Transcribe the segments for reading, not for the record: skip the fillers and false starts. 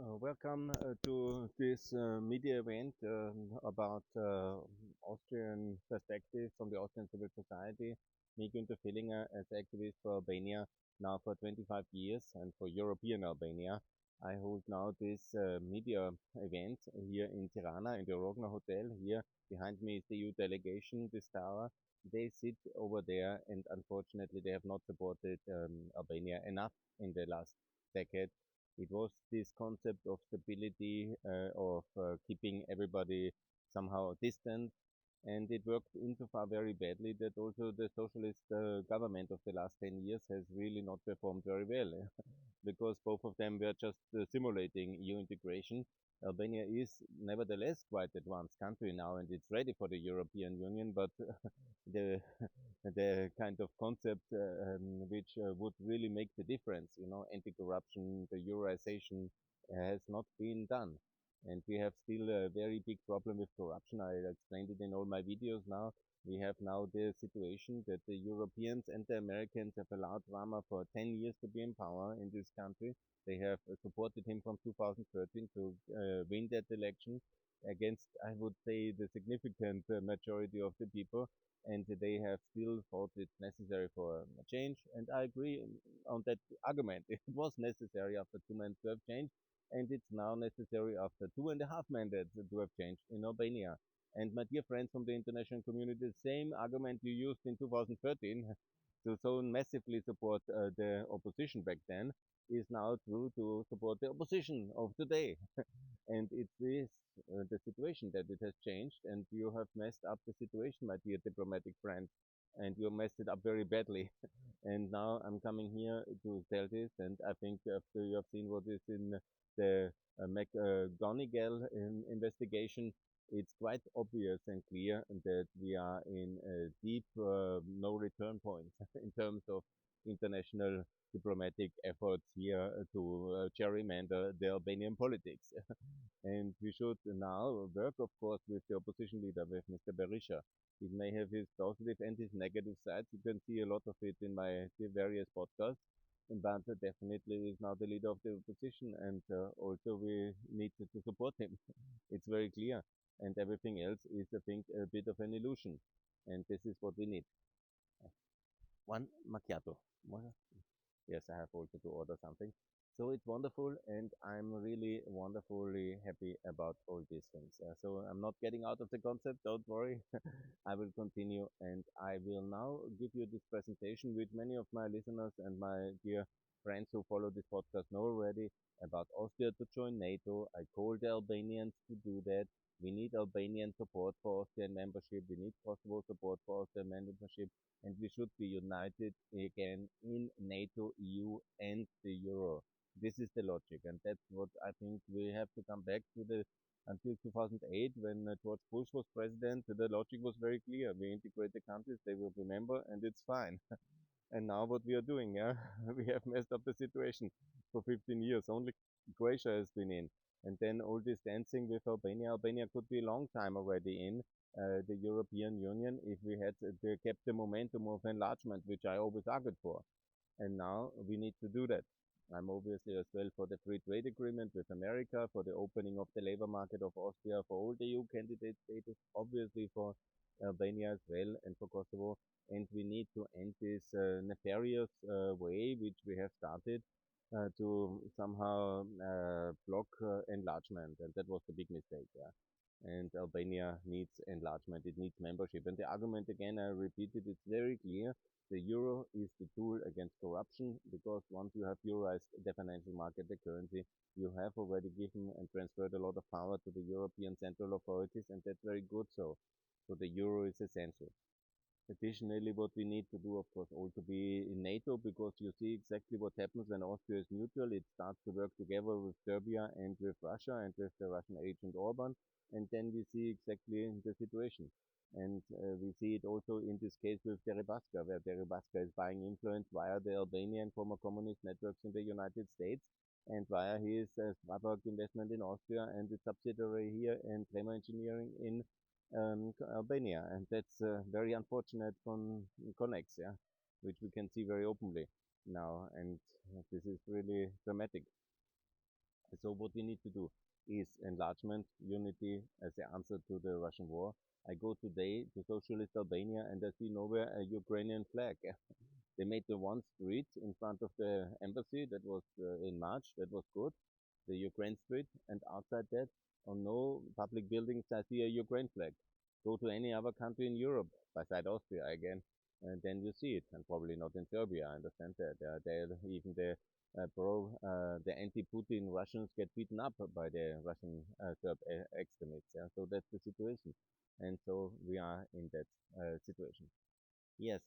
Welcome to this media event about Austrian perspective from the Austrian civil society. Me, Günther Fillinger, as activist for Albania now for 25 years and for European Albania. I hold now this media event here in Tirana in the Rogna Hotel. Here behind me is the EU delegation, this tower. They sit over there and unfortunately they have not supported Albania enough in the last decade. It was this concept of stability, of keeping everybody somehow distant, and it worked insofar very badly that also the socialist government of the last 10 years has really not performed very well because both of them were just simulating EU integration. Albania is nevertheless quite advanced country now and it's ready for the European Union, but the the kind of concept which would really make the difference, anti-corruption, the Euroization has not been done. And we have still a very big problem with corruption. I explained it in all my videos now. We have now the situation that the Europeans and the Americans have allowed Rama for 10 years to be in power in this country. They have supported him from 2013 to win that election against, I would say, the significant majority of the people, and they have still thought it's necessary for a change. And I agree on that argument. It was necessary after 2 months to have changed, and it's now necessary after 2.5 mandates to have changed in Albania. And my dear friends from the international community, the same argument you used in 2013 to so massively support the opposition back then is now true to support the opposition of today. And it is the situation that it has changed, and you have messed up the situation, my dear diplomatic friend, and you messed it up very badly. And now I'm coming here to tell this, and I think after you have seen what is in the McGonigal investigation, it's quite obvious and clear that we are in a deep no return point in terms of international diplomatic efforts here to gerrymander the Albanian politics. And we should now work, of course, with the opposition leader, with Mr. Berisha. It may have his positive and his negative sides. You can see a lot of it in my various podcasts. But definitely is now the leader of the opposition, and also we need to support him. It's very clear. And everything else is, I think, a bit of an illusion. And this is what we need. One macchiato. Yes, I have also to order something. So it's wonderful, and I'm really wonderfully happy about all these things. So I'm not getting out of the concept, don't worry. I will continue, and I will now give you this presentation, which many of my listeners and my dear friends who follow this podcast know already, about Austria to join NATO. I call the Albanians to do that. We need Albanian support for Austrian membership. We need Kosovo support for Austrian membership, and we should be united again in NATO, EU, and the Euro. This is the logic, and that's what I think we have to come back to the until 2008 when George Bush was president. The logic was very clear. We integrate the countries, they will be member, and it's fine. And now what we are doing, yeah, we have messed up the situation for 15 years. Only Croatia has been in. And then all this dancing with Albania. Albania could be a long time already in the European Union if we had kept the momentum of enlargement, which I always argued for. And now we need to do that. I'm obviously as well for the free trade agreement with America, for the opening of the labor market of Austria, for all the EU candidate status, obviously for Albania as well, and for Kosovo. And we need to end this nefarious way which we have started to somehow block enlargement. And that was the big mistake. Yeah. And Albania needs enlargement, it needs membership. And the argument, again, I repeat it, it's very clear. The euro is the tool against corruption because once you have euroized the financial market, the currency, you have already given and transferred a lot of power to the European central authorities, and that's very good so. So the euro is essential. Additionally, what we need to do, of course, also be in NATO, because you see exactly what happens when Austria is neutral. It starts to work together with Serbia and with Russia and with the Russian agent Orban, and then we see exactly the situation. And we see it also in this case with Deripaska, where Deripaska is buying influence via the Albanian former communist networks in the United States and via his Strabag investment in Austria and its subsidiary here in Tremor Engineering in Albania, and that's very unfortunate connects, yeah, which we can see very openly now, and this is really dramatic. So what we need to do is enlargement, unity as the answer to the Russian war. I go today to socialist Albania and I see nowhere a Ukrainian flag. They made the one street in front of the embassy. That was in March. That was good. The Ukraine street. And outside that, on no public buildings, I see a Ukraine flag. Go to any other country in Europe, beside Austria again, and then you see it. And probably not in Serbia. I understand that. Even the anti-Putin Russians get beaten up by the Russian Serb extremists. Yeah? So that's the situation. And so we are in that situation. Yes,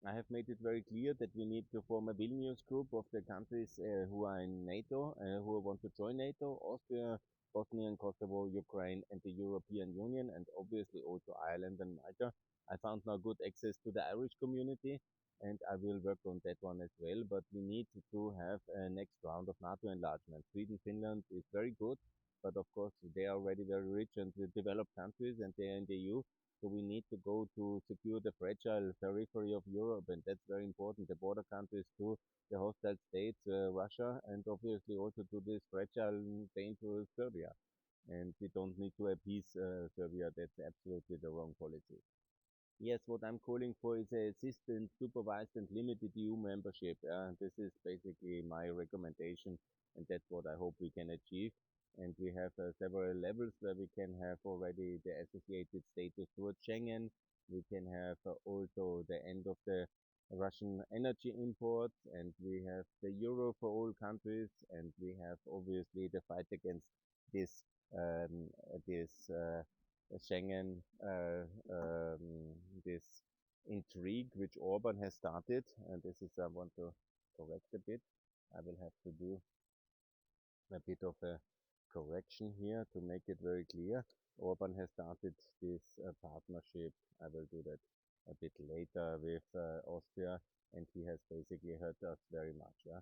I have made it very clear that we need to form a Vilnius group of the countries who are in NATO, who want to join NATO, Austria, Bosnia and Kosovo, Ukraine, and the European Union, and obviously also Ireland and Malta. I found now good access to the Irish community, and I will work on that one as well. But we need to have a next round of NATO enlargement. Sweden, Finland is very good, but of course they are already very rich and developed countries, and they are in the EU. So we need to go to secure the fragile periphery of Europe, and that's very important. The border countries to the hostile states, Russia, and obviously also to this fragile, dangerous Serbia. And we don't need to appease Serbia. That's absolutely the wrong policy. Yes, what I'm calling for is a assisted, supervised, and limited EU membership. This is basically my recommendation, and that's what I hope we can achieve. And we have several levels where we can have already the associated status towards Schengen. We can have also the end of the Russian energy imports, and we have the euro for all countries, and we have obviously the fight against this this Schengen, this intrigue which Orban has started, and this is I want to correct a bit. I will have to do a bit of a correction here to make it very clear. Orban has started this partnership. I will do that a bit later with Austria, and he has basically hurt us very much. Yeah?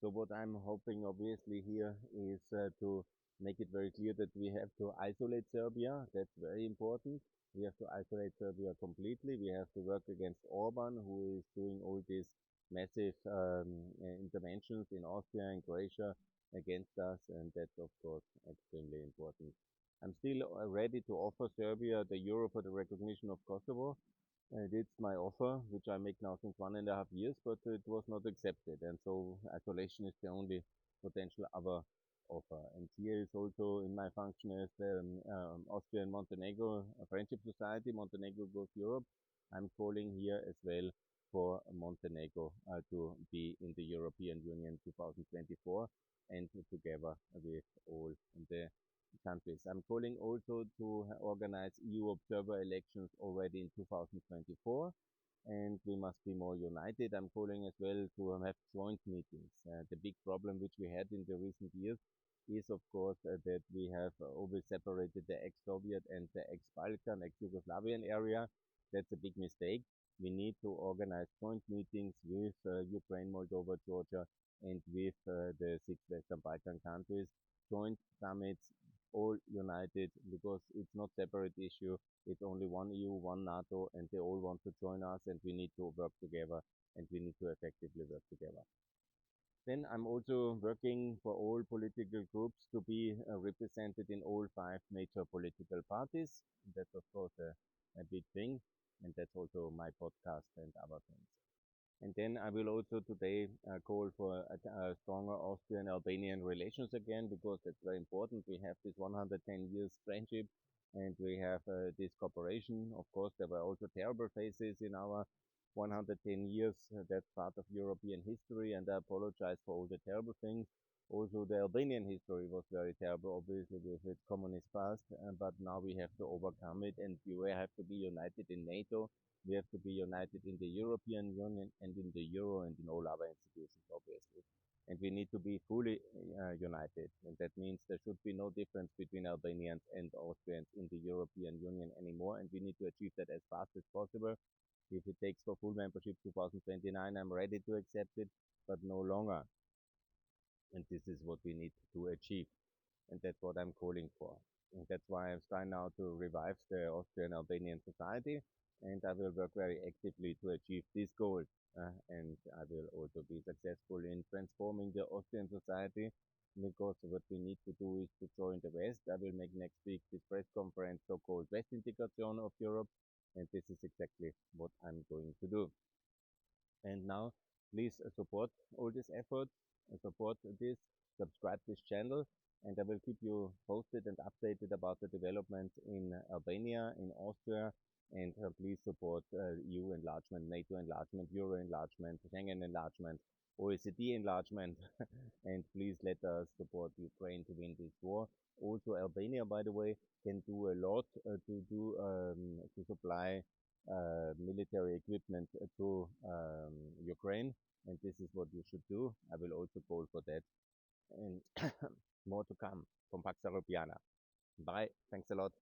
So what I'm hoping obviously here is to make it very clear that we have to isolate Serbia. That's very important. We have to isolate Serbia completely. We have to work against Orban, who is doing all these massive interventions in Austria and Croatia against us, and that's of course extremely important. I'm still ready to offer Serbia the euro for the recognition of Kosovo. It's my offer, which I make now since 1.5 years, but it was not accepted, and so isolation is the only potential other offer. And here is also in my function as the Austrian Montenegro Friendship Society, Montenegro Goes Europe. I'm calling here as well for Montenegro to be in the European Union 2024 and together with all the countries. I'm calling also to organize EU observer elections already in 2024, and we must be more united. I'm calling as well to have joint meetings. The big problem which we had in the recent years is, of course, that we have always separated the ex-Soviet and the ex-Balkan, ex-Yugoslavian area. That's a big mistake. We need to organize joint meetings with Ukraine, Moldova, Georgia, and with the six Western Balkan countries. Joint summits, all united, because it's not separate issue. It's only one EU, one NATO, and they all want to join us, and we need to work together, and we need to effectively work together. Then I'm also working for all political groups to be represented in all five major political parties. That's of course a big thing, and that's also my podcast and other things. And then I will also today call for a stronger Austrian-Albanian relations again, because that's very important. We have this 110 years friendship, and we have this cooperation. Of course, there were also terrible phases in our 110 years. That's part of European history, and I apologize for all the terrible things. Also, the Albanian history was very terrible, obviously, with its communist past, but now we have to overcome it, and we have to be united in NATO. We have to be united in the European Union and in the Euro and in all other institutions, obviously. And we need to be fully united. And that means there should be no difference between Albanians and Austrians in the European Union anymore. And we need to achieve that as fast as possible. If it takes for full membership 2029, I'm ready to accept it, but no longer. And this is what we need to achieve. And that's what I'm calling for. And that's why I'm trying now to revive the Austrian-Albanian society, and I will work very actively to achieve this goal. And I will also be successful in transforming the Austrian society because what we need to do is to join the West. I will make next week this press conference, so-called West integration of Europe, and this is exactly what I'm going to do. And now, please support all these efforts, support this, subscribe this channel, and I will keep you posted and updated about the developments in Albania, in Austria, and please support EU enlargement, NATO enlargement, Euro enlargement, Schengen enlargement, OECD enlargement, and please let us support Ukraine to win this war. Also, Albania, by the way, can do a lot to supply military equipment to Ukraine, and this is what you should do. I will also call for that, and more to come from Pax Europiana. Bye. Thanks a lot.